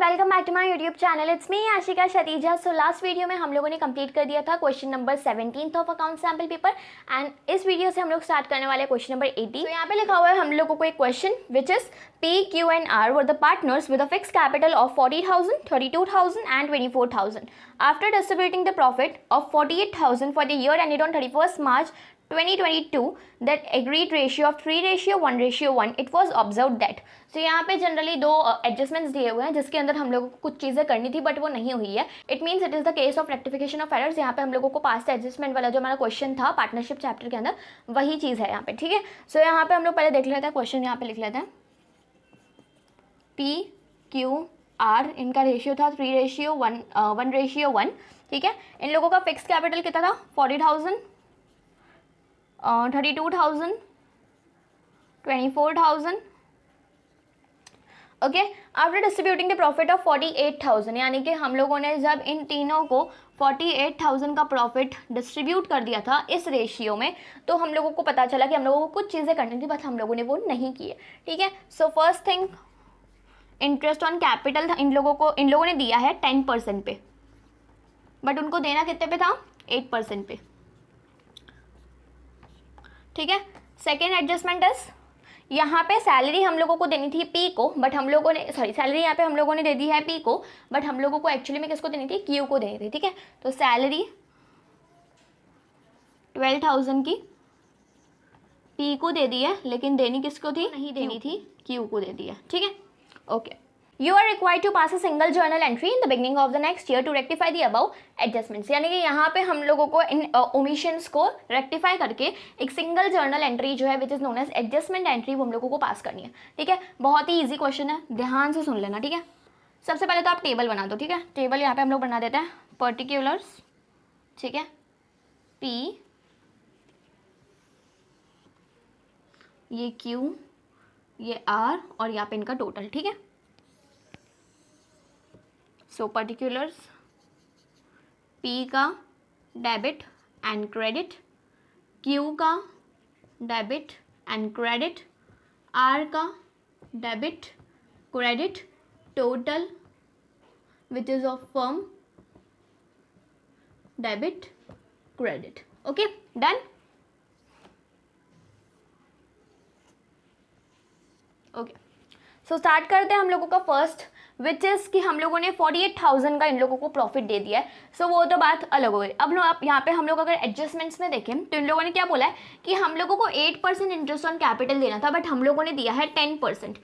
Welcome back to my YouTube channel. It's me Ashika Shatija. So last video में हम लोगों ने कंप्लीट कर दिया था question number 17 of account sample paper and इस वीडियो से हम लोग स्टार्ट करने वाले क्वेश्चन नंबर 18। तो यहाँ पे लिखा हुआ है हम लोगों को एक question which is P, Q and R were the partners with a fixed capital of 40,000, 32,000 and 24,000. After distributing the profit of 48,000 for the year ended on 31st March 2022, that agreed ratio of 3:1:1, it was observed that. So यहाँ पे generally दो adjustments दिए हुए हैं जिसके अंदर हम लोगों को कुछ चीज़ें करनी थी बट वो नहीं हुई है। It means it is the case of rectification of errors. यहाँ पे हम लोगों को पास्ट एडजस्टमेंट वाला जो हमारा क्वेश्चन था पार्टनरशिप चैप्टर के अंदर वही चीज़ है यहाँ पे, ठीक है। सो यहाँ पे हम लोग पहले देख लेते हैं क्वेश्चन, यहाँ पे लिख लेते हैं P, Q, R, इनका रेशियो था 3:1:1, ठीक है। इन लोगों का फिक्स कैपिटल कितना था 40,000, 32,000, 24,000। Okay, after distributing the profit of 48,000, यानी कि हम लोगों ने जब इन तीनों को 48,000 का प्रॉफिट डिस्ट्रीब्यूट कर दिया था इस रेशियो में, तो हम लोगों को पता चला कि हम लोगों को कुछ चीज़ें करनी थी बट हम लोगों ने वो नहीं की है, ठीक है। So first thing, interest on capital था इन लोगों ने दिया है 10% पे, बट उनको देना कितने पे था 8% पे, ठीक है। सेकेंड एडजस्टमेंट इज यहाँ पे सैलरी हम लोगों को देनी थी P को, बट हम लोगों ने सैलरी यहाँ पे हम लोगों ने दे दी है P को, बट हम लोगों को एक्चुअली में किसको देनी थी Q को देनी थी, ठीक है। तो सैलरी 12,000 की P को दे दी है, लेकिन देनी किसको थी, नहीं देनी थी Q को दे दी है, ठीक है। Okay, you are required to pass a single journal entry in the beginning of the next year to rectify the above adjustments, यानी कि यहाँ पे हम लोगों को इन ओमिशंस को रेक्टिफाई करके एक सिंगल जर्नल एंट्री जो है which is known as adjustment entry वो हम लोगों को पास करनी है, ठीक है। बहुत ही ईजी क्वेश्चन है, ध्यान से सुन लेना, ठीक है। सबसे पहले तो आप टेबल बना दो, ठीक है। टेबल यहाँ पे हम लोग बना देते हैं, पर्टिकुलर्स, ठीक है, P, ये Q, ये R और यहाँ पे इनका टोटल, ठीक है। सो पर्टिकुलर्स P का डेबिट एंड क्रेडिट, Q का डेबिट एंड क्रेडिट, R का debit credit, total which is of firm debit credit. Okay, done. Okay, so start करते हैं हम लोगों का फर्स्ट विच इज़ कि हम लोगों ने 48,000 का इन लोगों को प्रॉफिट दे दिया है। सो वो तो बात अलग हो गई। अब आप यहाँ पे हम लोग अगर एडजस्टमेंट्स में देखें तो इन लोगों ने क्या बोला है कि हम लोगों को 8% इंटरेस्ट ऑन कैपिटल देना था, बट हम लोगों ने दिया है 10%,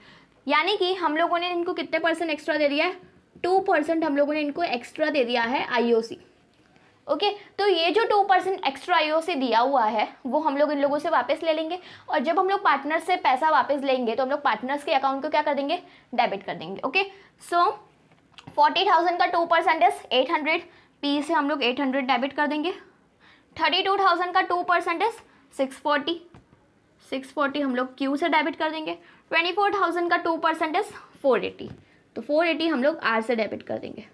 यानी कि हम लोगों ने इनको कितने परसेंट एक्स्ट्रा दे दिया है, 2% हम लोगों ने इनको एक्स्ट्रा दे दिया है IOC। ओके, तो ये जो 2% एक्स्ट्रा IOC दिया हुआ है वो हम लोग इन लोगों से वापस ले लेंगे, और जब हम लोग पार्टनर से पैसा वापस लेंगे तो हम लोग पार्टनर्स के अकाउंट को क्या कर देंगे, डेबिट कर देंगे। ओके, सो 40,000 का 2% इज 800, P से हम लोग 800 डेबिट कर देंगे। 32,000 का 2% इज 640, 640 हम लोग Q से डेबिट कर देंगे। 24,000 का 2% इज 480, तो 480 हम लोग R से डेबिट कर देंगे,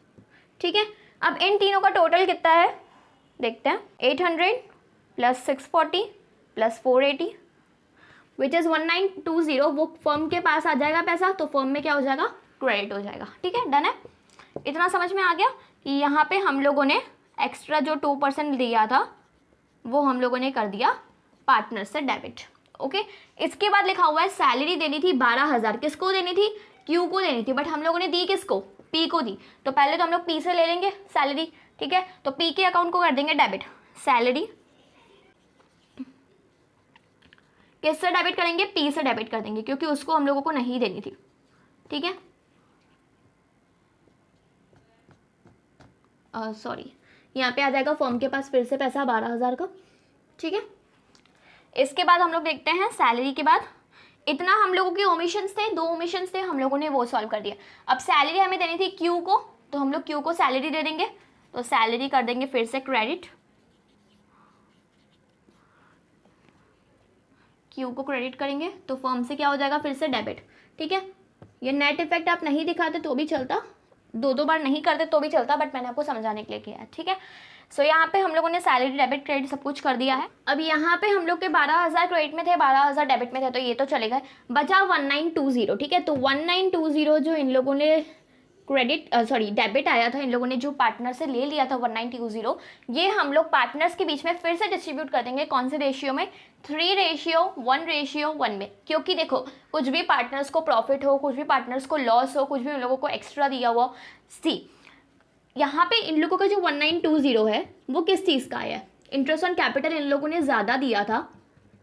ठीक है। अब इन तीनों का टोटल कितना है देखते हैं, 800 प्लस 640 प्लस 480 विच इज़ 1920। वो फर्म के पास आ जाएगा पैसा, तो फर्म में क्या हो जाएगा, क्रेडिट हो जाएगा, ठीक है। डन है, इतना समझ में आ गया कि यहाँ पे हम लोगों ने एक्स्ट्रा जो 2% दिया था वो हम लोगों ने कर दिया पार्टनर से डेबिट। ओके, इसके बाद लिखा हुआ है सैलरी देनी थी 12,000, किसको देनी थी, Q को देनी थी, बट हम लोगों ने दी किसको, P को दी। तो पहले तो हम लोग P से ले लेंगे सैलरी, ठीक है। तो P के अकाउंट को कर देंगे डेबिट, सैलरी किससे डेबिट करेंगे, P से डेबिट कर देंगे, क्योंकि उसको हम लोगों को नहीं देनी थी, ठीक है। सॉरी, यहाँ पे आ जाएगा फर्म के पास फिर से पैसा 12,000 का, ठीक है। इसके बाद हम लोग देखते हैं सैलरी के बाद इतना हम लोगों के ओमिशंस थे, 2 ओमिशंस थे, हम लोगों ने वो सॉल्व कर दिया। अब सैलरी हमें देनी थी Q को, तो हम लोग Q को सैलरी दे देंगे, तो सैलरी कर देंगे फिर से क्रेडिट, Q को क्रेडिट करेंगे तो फर्म से क्या हो जाएगा, फिर से डेबिट, ठीक है। ये नेट इफेक्ट आप नहीं दिखाते तो भी चलता, 2 बार नहीं करते तो भी चलता, बट मैंने आपको समझाने के लिए किया है, ठीक है। सो यहाँ पे हम लोगों ने सैलरी डेबिट क्रेडिट सब कुछ कर दिया है। अब यहाँ पे हम लोग के 12,000 क्रेडिट में थे, 12,000 डेबिट में थे, तो ये तो चलेगा, बचा 1920, ठीक है। तो 1920 जो इन लोगों ने डेबिट आया था इन लोगों ने जो पार्टनर से ले लिया था 1920, ये हम लोग पार्टनर्स के बीच में फिर से डिस्ट्रीब्यूट कर देंगे कौन से रेशियो में, 3:1:1 में। क्योंकि देखो कुछ भी पार्टनर्स को प्रॉफिट हो, कुछ भी पार्टनर्स को लॉस हो, कुछ भी उन लोगों को एक्स्ट्रा दिया हुआ, सी यहाँ पे इन लोगों का जो 1920 है वो किस चीज़ का आया है, इंटरेस्ट ऑन कैपिटल इन लोगों ने ज़्यादा दिया था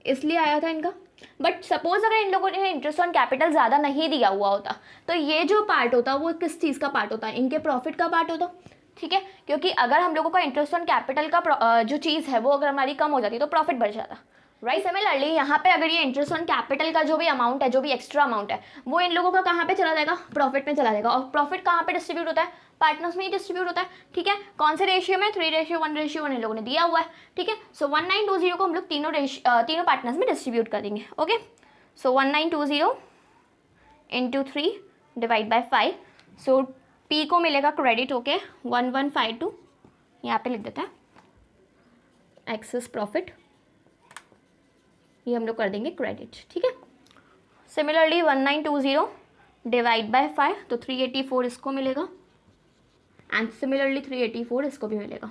इसलिए आया था इनका। बट सपोज अगर इन लोगों ने इंटरेस्ट ऑन कैपिटल ज़्यादा नहीं दिया हुआ होता तो ये जो पार्ट होता वो किस चीज़ का पार्ट होता, इनके प्रॉफिट का पार्ट होता, ठीक है। क्योंकि अगर हम लोगों का इंटरेस्ट ऑन कैपिटल का जो चीज़ है वो अगर हमारी कम हो जाती तो प्रॉफिट बढ़ जाता, राइट। सिमिलरली यहाँ पे अगर ये इंटरेस्ट ऑन कैपिटल का जो भी अमाउंट है, जो भी एक्स्ट्रा अमाउंट है, वो इन लोगों का कहाँ पे चला जाएगा, प्रॉफिट में चला जाएगा। और प्रॉफिट कहाँ पे डिस्ट्रीब्यूट होता है, पार्टनर्स में ही डिस्ट्रीब्यूट होता है, ठीक है। कौन से रेशियो में, 3:1:1 इन लोगों ने दिया हुआ है, ठीक है। सो 1920 को हम लोग तीनों पार्टनर्स में डिस्ट्रीब्यूट कर देंगे, okay. So 1920 into 3 divide by 5, so P को मिलेगा क्रेडिट, ओके 1152, यहाँ पे लिख देता है एक्सेस प्रॉफिट, ये हम लोग कर देंगे क्रेडिट, ठीक है। सिमिलरली 1920 डिवाइड बाय 5, तो 384 इसको मिलेगा एंड सिमिलरली 384 इसको भी मिलेगा,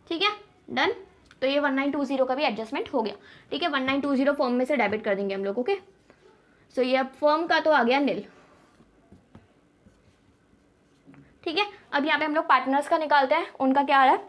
ठीक है, डन। तो ये 1920 का भी एडजस्टमेंट हो गया, ठीक है। 1920 फर्म में से डेबिट कर देंगे हम लोग, ओके। सो ये अब फर्म का तो आ गया नील, ठीक है। अब यहाँ पे हम लोग पार्टनर्स का निकालते हैं, उनका क्या आ रहा है,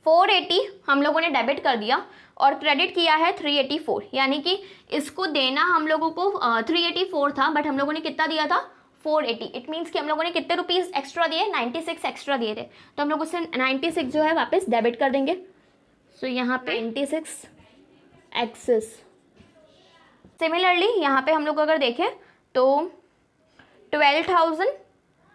480 हम लोगों ने डेबिट कर दिया और क्रेडिट किया है 384, यानी कि इसको देना हम लोगों को 384 था, बट हम लोगों ने कितना दिया था, 480। इट मीन्स कि हम लोगों ने कितने रुपीज़ एक्स्ट्रा दिए, 96 एक्स्ट्रा दिए थे, तो हम लोग उससे 96 जो है वापस डेबिट कर देंगे। सो यहाँ पे 96 एक्सेस। सिमिलरली यहाँ पे हम लोग अगर देखें तो 12,000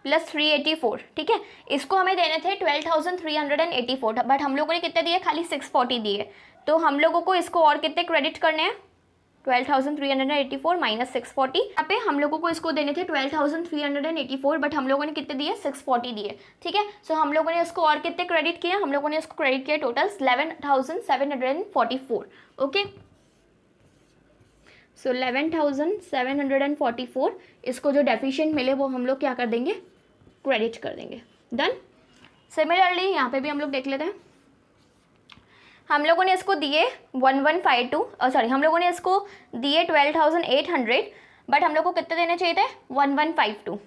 प्लस 384, ठीक है। इसको हमें देने थे 12,384, बट हम लोगों ने कितने दिए, खाली 640 दिए, तो हम लोगों को इसको और कितने क्रेडिट करने हैं, 12,384 माइनस 640। यहाँ पे हम लोगों को इसको देने थे 12,384, बट हम लोगों ने कितने दिए, 640 दिए, ठीक है। सो हम लोगों ने इसको और कितने क्रेडिट किया, हम लोगों ने इसको क्रेडिट किया टोटल 11,744, ओके। सो 11,744 इसको जो डेफिशिएंट मिले वो हम लोग क्या कर देंगे, क्रेडिट कर देंगे, डन। सिमिलरली यहाँ पे भी हम लोग देख लेते हैं, हम लोगों ने इसको दिए 1152, हम लोगों ने इसको दिए 12,800, बट हम लोग को कितने देने चाहिए थे, 1152।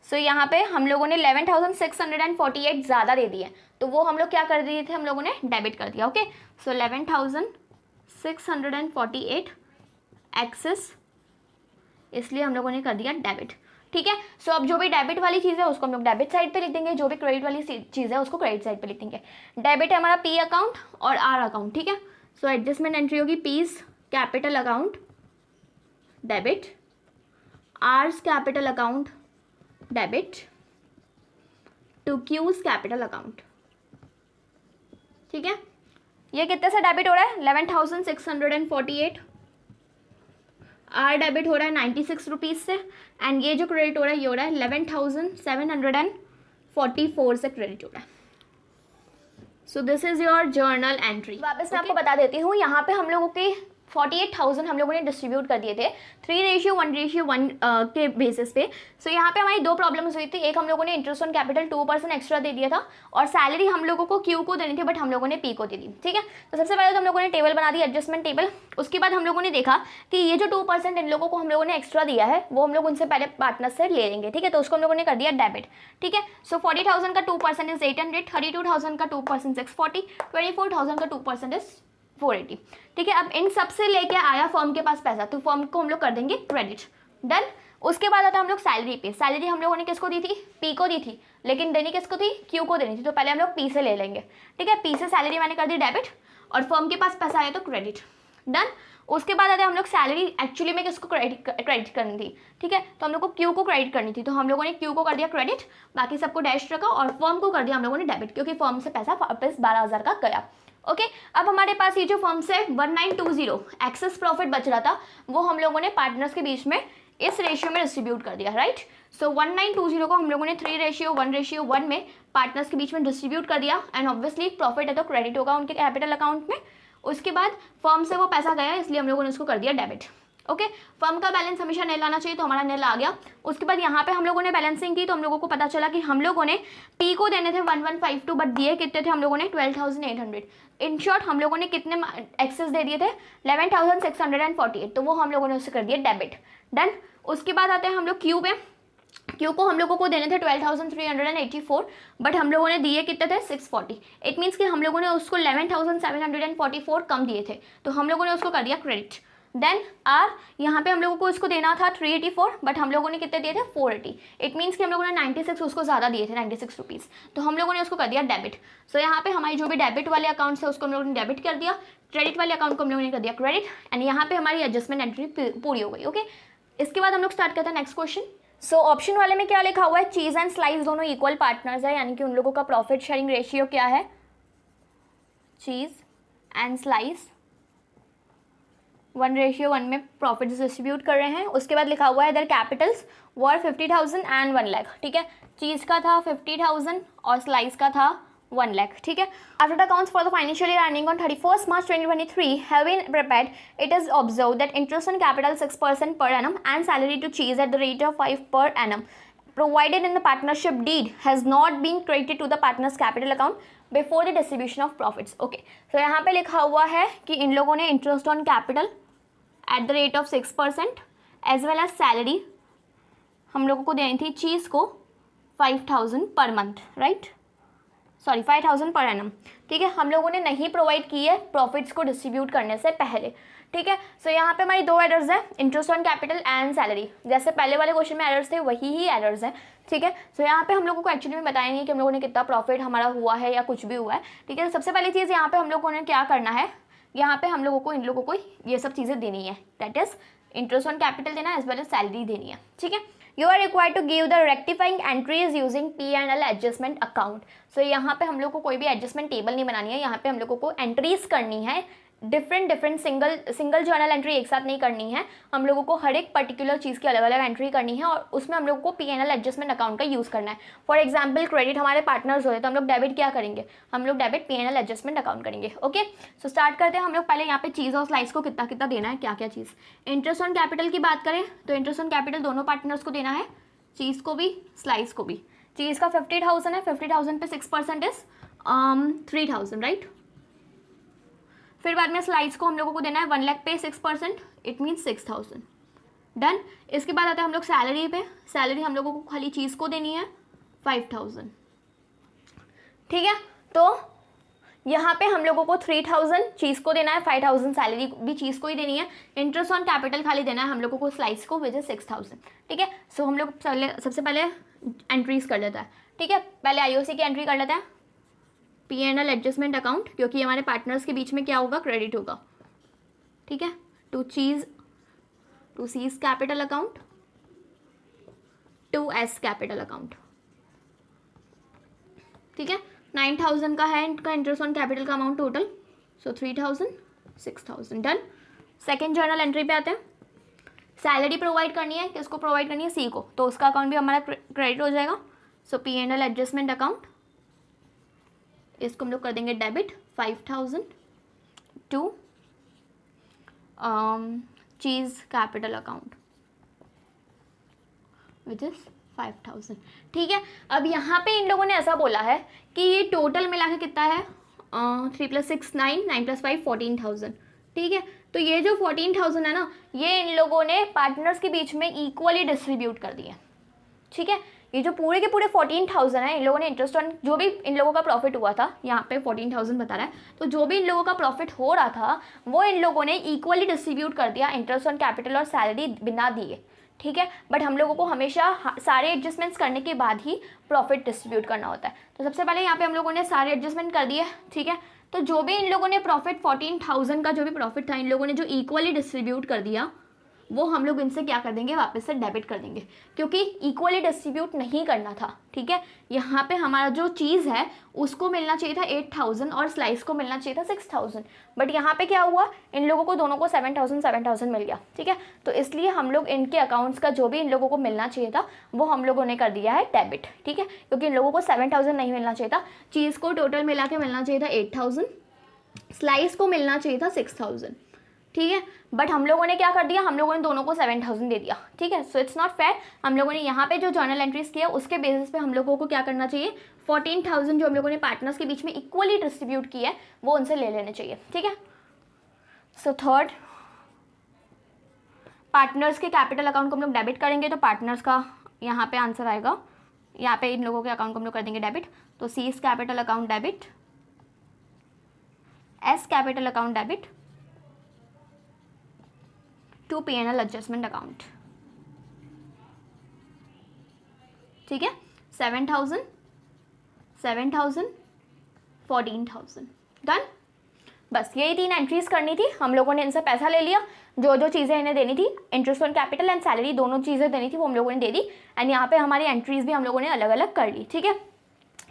सो यहाँ पे हम लोगों ने 11,648 ज़्यादा दे दिए, तो वो हम लोग क्या कर दिए थे, हम लोगों ने डेबिट कर दिया, ओके। सो 11,648 एक्सेस, इसलिए हम लोगों ने कर दिया डेबिट, ठीक है। सो अब जो भी डेबिट वाली चीज़ है उसको हम लोग डेबिट साइड पे लिख देंगे, जो भी क्रेडिट वाली चीज़ है उसको क्रेडिट साइड पे लिख देंगे। डेबिट है हमारा पी अकाउंट और आर अकाउंट, ठीक है। सो एडजस्टमेंट एंट्री होगी P's capital account debit, R's capital account debit to Q's capital account, ठीक है। ये कितने से डेबिट हो रहा है, 11,648, आर डेबिट हो रहा है 96 रुपीज़ से, एंड ये जो क्रेडिट हो रहा है ये हो रहा है 11,744 से क्रेडिट हो रहा है। So this is your journal entry. वापस मैं आपको बता देती हूँ, यहाँ पे हम लोगों के 48,000 हम लोगों ने डिस्ट्रीब्यूट कर दिए थे 3:1:1 के बेसिस पे। सो यहाँ पे हमारी दो प्रॉब्लम्स हुई थी, एक हम लोगों ने इंटरेस्ट ऑन कैपिटल 2% एक्स्ट्रा दे दिया था और सैलरी हम लोगों को क्यू को देनी थी, बट हम लोगों ने पी को दे दी, ठीक है। तो सबसे पहले तो हम लोगों ने टेबल बना दी, एडजस्टमेंट टेबल। उसके बाद हम लोगों ने देखा कि ये जो 2% इन लोगों को हम लोगों ने एक्स्ट्रा दिया है वो हम लोग उनसे पहले पार्टनर से ले लेंगे, ठीक है। तो उसको हम लोगों ने कर दिया डेबिट, ठीक है। सो 40,000 का 2% इज 800, 32,000 का 2% 640, 24,000 का 2% इज 480, ठीक है। अब इन सब से लेके आया फर्म के पास पैसा, तो फर्म को हम लोग कर देंगे क्रेडिट, डन। उसके बाद आता हम लोग सैलरी पे। सैलरी हम लोगों ने किसको दी थी, पी को दी थी, लेकिन देनी किसको थी, क्यू को देनी थी, तो पहले हम लोग पी से ले लेंगे, ठीक है। पी से सैलरी मैंने कर दी डेबिट और फर्म के पास पैसा आया तो क्रेडिट, डन। उसके बाद आते हम लोग सैलरी एक्चुअली में किसको क्रेडिट करनी थी, ठीक है। तो हम लोग को क्यू को क्रेडिट करनी थी, तो हम लोगों ने क्यू को कर दिया क्रेडिट, बाकी सबको डैश रखा, और फर्म को कर दिया हम लोगों ने डेबिट, क्योंकि फर्म से पैसा वापस 12,000 का गया, ओके। अब हमारे पास ये जो फर्म से 1920 एक्सेस प्रॉफिट बच रहा था वो हम लोगों ने पार्टनर्स के बीच में इस रेशियो में डिस्ट्रीब्यूट कर दिया, राइट। सो 1920 को हम लोगों ने 3:1:1 में पार्टनर्स के बीच में डिस्ट्रीब्यूट कर दिया, एंड ऑब्वियसली प्रॉफिट है तो क्रेडिट होगा उनके कैपिटल अकाउंट में। उसके बाद फर्म से वो पैसा गया, इसलिए हम लोगों ने उसको कर दिया डेबिट, ओके, फर्म का बैलेंस हमेशा नील आना चाहिए, तो हमारा नील आ गया। उसके बाद यहाँ पे हम लोगों ने बैलेंसिंग की तो हम लोगों को पता चला कि हम लोगों ने पी को देने थे 1152 बट दिए कितने थे हम लोगों ने 12,800। इन शॉर्ट हम लोगों ने कितने एक्सेस दे दिए थे 11,648, तो वो हम लोगों ने उससे कर दिया डेबिट। डन। उसके बाद आते हैं हम लोग क्यू पे। क्यू को हम लोगों को देने थे 12,384 बट हम लोगों ने दिए कितने थे 640। इट मीन्स कि हम लोगों ने उसको 11,744 कम दिए थे, तो हम लोगों ने उसको कर दिया क्रेडिट। देन आर, यहाँ पे हम लोगों को इसको देना था 384 बट हम लोगों ने कितने दिए थे 480। इट मीन्स कि हम लोगों ने 96 उसको ज़्यादा दिए थे 96 रुपीज़, तो हम लोगों ने उसको कर दिया डेबिट। सो यहाँ पे हमारी जो भी डेबिट वाले अकाउंट्स है उसको हम लोगों ने डेबिट कर दिया, क्रेडिट वाले अकाउंट को हम लोगों ने कर दिया क्रेडिट, एंड यहाँ पे हमारी एडजस्टमेंट एंट्री पूरी हो गई। ओके, इसके बाद हम लोग स्टार्ट करते हैं नेक्स्ट क्वेश्चन। सो ऑप्शन वाले में क्या लिखा हुआ है, चीज़ एंड स्लाइस दोनों इक्वल पार्टनर्स है, यानी कि उन लोगों का प्रॉफिट शेयरिंग रेशियो क्या है, चीज़ एंड स्लाइस 1:1 में प्रॉफिट डिस्ट्रीब्यूट कर रहे हैं। उसके बाद लिखा हुआ है इधर कैपिटल्स वर 50,000 एंड 1 लाख। ठीक है, चीज़ का था 50,000 और स्लाइस का था 1 लाख। ठीक है, after the accounts for the financial year ending on 31st March 2023 have been prepared, it is observe that interest on capital 6% per annum and salary to cheese at the rate of 5 per annum provided in the partnership deed has not been credited to the partner's capital account before the distribution of profits. Okay, so यहाँ पे लिखा हुआ है कि इन लोगों ने interest on capital at the rate of 6% as well as salary हम लोगों को देनी थी चीज़ को 5,000 per month, right, sorry 5,000 per annum. ठीक है, हम लोगों ने नहीं प्रोवाइड की है प्रॉफिट्स को डिस्ट्रीब्यूट करने से पहले। ठीक है, सो यहाँ पे हमारी दो एरर्स है, interest on capital and salary. जैसे पहले वाले क्वेश्चन में एरर्स थे वही ही एरर्स है। ठीक है, सो यहाँ पे हम लोगों को एक्चुअली में बताया नहीं कि हम लोगों ने कितना प्रॉफिट हमारा हुआ है या कुछ भी हुआ है। ठीक है, सबसे पहली चीज़ यहाँ पे हम लोगों ने क्या करना है, यहाँ पे हम लोगों को इन लोगों को ये सब चीज़ें देनी है, that is interest on capital देना है एज वेल एज सैलरी देनी है। ठीक है, you are required to give the rectifying entries using P&L adjustment account. So यहाँ पे हम लोग को कोई भी एडजस्टमेंट टेबल नहीं बनानी है, यहाँ पे हम लोगों को एंट्रीज करनी है, डिफरेंट सिंगल जर्नल एंट्री एक साथ नहीं करनी है, हम लोगों को हर एक पर्टिकुलर चीज़ की अलग अलग एंट्री करनी है और उसमें हम लोगों को P&L एडजस्टमेंट अकाउंट का यूज़ करना है। फॉर एग्जाम्पल क्रेडिट हमारे पार्टनर्स होते तो हम लोग डेबिट क्या करेंगे, हम लोग डेबिट P&L एडजस्टमेंट अकाउंट करेंगे। ओके, सो स्टार्ट करते हैं हम लोग। पहले यहाँ पे चीज़ और स्लाइस को कितना कितना देना है, क्या क्या चीज़। इंटरेस्ट ऑन कैपिटल की बात करें तो इंटरेस्ट ऑन कैपिटल दोनों पार्टनर्स को देना है, चीज़ को भी स्लाइस को भी। चीज़ का 50,000 है, 50,000 पे 6% इज 3,000, राइट। फिर बाद में स्लाइस को हम लोगों को देना है 1 लाख पे 6%, इट मीन्स 6,000। डन। इसके बाद आते हैं हम लोग सैलरी पे। सैलरी हम लोगों को खाली चीज़ को देनी है 5,000। ठीक है, तो यहाँ पे हम लोगों को 3,000 चीज़ को देना है, 5,000 सैलरी भी चीज़ को ही देनी है। इंटरेस्ट ऑन कैपिटल खाली देना है हम लोगों को स्लाइस को, विच इज 6,000। ठीक है, सो हम लोग सबसे पहले एंट्रीज कर लेता है। ठीक है, पहले IOC की एंट्री कर लेते हैं, P&L एडजस्टमेंट अकाउंट, क्योंकि हमारे पार्टनर्स के बीच में क्या होगा, क्रेडिट होगा। ठीक है, to C's capital account, to S capital account. ठीक है, 9,000 का है इनका इंटरेस्ट ऑन कैपिटल का amount total, so 3,000 6,000। Done. Second journal entry पे आते हैं। सैलरी प्रोवाइड करनी है, किसको प्रोवाइड करनी है, सी को, तो उसका अकाउंट भी हमारा क्रेडिट हो जाएगा। सो P&L एडजस्टमेंट अकाउंट, इसको हम लोग कर देंगे debit 5,000 to C's capital account which is 5,000। ठीक है, अब यहाँ पे इन लोगों ने ऐसा बोला है कि ये टोटल मिला के कितना है, 3 + 6 9, 9 + 5 14,000। ठीक है, तो ये जो 14,000 है ना, ये इन लोगों ने पार्टनर्स के बीच में इक्वली डिस्ट्रीब्यूट कर दिए। ठीक है, ये जो पूरे के पूरे 14,000 है, इन लोगों ने इंटरेस्ट ऑन जो भी इन लोगों का प्रॉफिट हुआ था, यहाँ पे 14,000 बता रहा है, तो जो भी इन लोगों का प्रॉफिट हो रहा था वो इन लोगों ने इक्वली डिस्ट्रीब्यूट कर दिया, इंटरेस्ट ऑन कैपिटल और सैलरी बिना दिए। ठीक है, बट हम लोगों को हमेशा सारे एडजस्टमेंट्स करने के बाद ही प्रॉफिट डिस्ट्रीब्यूट करना होता है। तो सबसे पहले यहाँ पे हम लोगों ने सारे एडजस्टमेंट कर दिए। ठीक है, तो जो भी इन लोगों ने प्रॉफिट 14,000 का जो भी प्रॉफिट था इन लोगों ने जो इक्वली डिस्ट्रीब्यूट कर दिया, वो हम लोग इनसे क्या कर देंगे, वापस से डेबिट कर देंगे, क्योंकि इक्वली डिस्ट्रीब्यूट नहीं करना था। ठीक है, यहाँ पे हमारा जो चीज़ है उसको मिलना चाहिए था 8,000 और स्लाइस को मिलना चाहिए था 6,000, बट यहाँ पे क्या हुआ, इन लोगों को दोनों को 7,000 मिल गया। ठीक है, तो इसलिए हम लोग इनके अकाउंट्स का जो भी इन लोगों को मिलना चाहिए था वो हम लोगों ने कर दिया है डेबिट। ठीक है, क्योंकि इन लोगों को 7,000 नहीं मिलना चाहिए था, चीज़ को टोटल मिला के मिलना चाहिए था 8,000, स्लाइस को मिलना चाहिए था 6,000। ठीक है। बट हम लोगों ने क्या कर दिया, हम लोगों ने दोनों को 7000 दे दिया, ठीक है। So it's not fair. हम लोगों ने यहाँ पे जो जर्नल एंट्रीज किया उसके बेसिस पे हम लोगों को क्या करना चाहिए, 14000 जो हम लोगों ने पार्टनर्स के बीच में इक्वली डिस्ट्रीब्यूट किया है वो उनसे ले लेने चाहिए, ठीक है। सो थर्ड, पार्टनर्स के कैपिटल अकाउंट को हम लोग डेबिट करेंगे, तो पार्टनर्स का यहाँ पे आंसर आएगा, यहाँ पे इन लोगों के अकाउंट को हम लोग कर देंगे डेबिट। तो C is capital account debit, S capital account debit to P&L adjustment account, ठीक है। 7000, 14,000 डन। बस यही 3 एंट्रीज करनी थी। हम लोगों ने इनसे पैसा ले लिया, जो जो चीज़ें इन्हें देनी थी, interest on capital and salary दोनों चीज़ें देनी थी वो हम लोगों ने दे दी। एंड यहाँ पे हमारी एंट्रीज भी हम लोगों ने अलग अलग कर ली, ठीक है।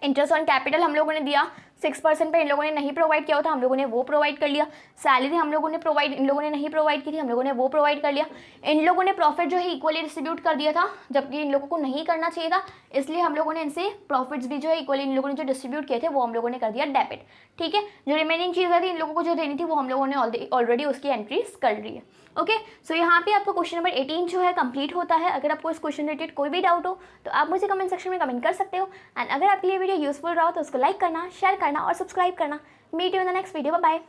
इंटरेस्ट ऑन कैपिटल हम लोगों ने दिया 6% पे, इन लोगों ने नहीं प्रोवाइड किया होता, हम लोगों ने वो प्रोवाइड कर लिया। सैलरी हम लोगों ने प्रोवाइड, इन लोगों ने नहीं प्रोवाइड की थी, हम लोगों ने वो प्रोवाइड कर लिया। इन लोगों ने प्रॉफिट जो है इक्वली डिस्ट्रीब्यूट कर दिया था, जबकि इन लोगों को नहीं करना चाहिए था, इसलिए हम लोगों ने इनसे प्रॉफिट्स भी जो है इक्वली इन लोगों ने जो डिस्ट्रीब्यूट किए थे वो हम लोगों ने कर दिया डेबिट, ठीक है। जो रिमेनिंग चीज़ें थी इन लोगों को जो देनी थी वो हम लोगों ने ऑलरेडी उसकी एंट्रीज कर ली है। ओके, सो यहाँ पे आपका क्वेश्चन नंबर 18 जो है कंप्लीट होता है। अगर आपको इस क्वेश्चन रिलेटेड कोई भी डाउट हो तो आप मुझे कमेंट सेक्शन में कमेंट कर सकते हो। एंड अगर आपके लिए वीडियो यूजफुल रहा हो तो उसको लाइक करना, शेयर करना और सब्सक्राइब करना। Meet you in the next video, bye bye.